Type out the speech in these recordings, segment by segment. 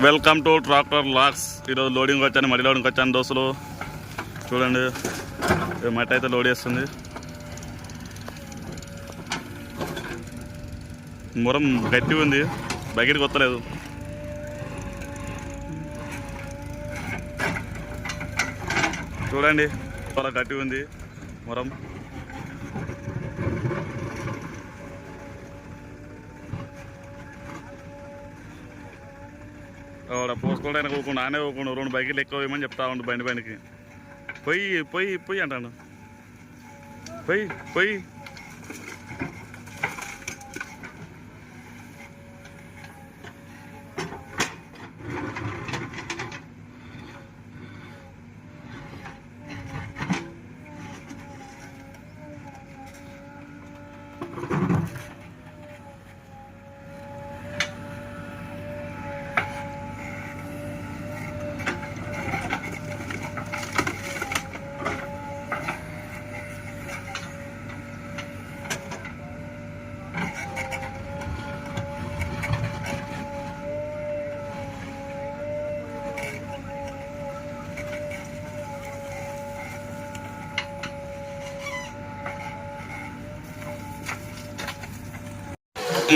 Welcome to tractor lakhs. ఈరోజు loading వచ్చాను, మడి లోడింగ్ వచ్చాను దోస్తులు. చూడండి మట్టి అయితే లోడ్ చేస్తుంది. మురం గట్టి ఉంది, బకెట్కి వస్తలేదు. చూడండి చాలా గట్టి ఉంది మురం. పోసుకోవడానికి ఊకుండా ఆనే ఊకుండా 2 బైకులు ఎక్కువ వేయమని చెప్తా ఉండు. బండికి పొయ్యి పొయ్యి పొయ్యి అంటాను. పొయ్యి పొయ్యి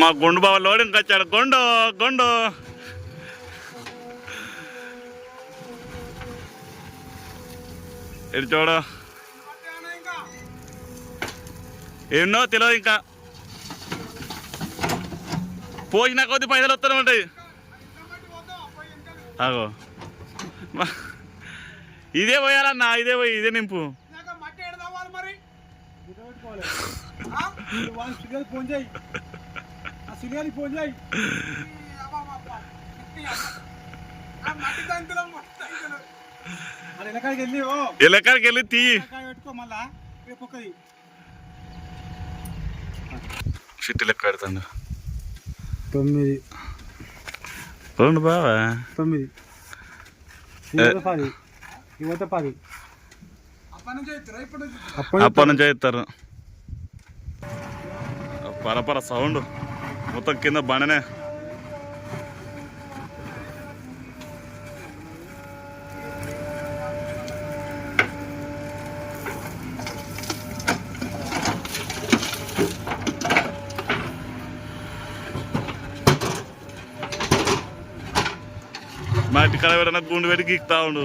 మా గుండు బావ లోడింగ్ వచ్చాడు. గొండు గొండు ఇటు చూడు, ఎన్నో తెలియదు. ఇంకా పోయినా కొద్ది పైసలు వస్తూనే ఉంటాయి. అగో ఇదే పోయాలన్నా, ఇదే పోయి ఇదే నింపు. ఎల్లకాడికి వెళ్ళి తీ షిట్టి లెక్క పెడతాడు. 9 2 బావా 9 అప్పటి నుంచి చేస్తారు. పరపర సౌండ్ మొత్తం కింద బండనే. మా ఇంటికాడ ఎవరైనా గుండు పెట్టి గీక్తా ఉండు.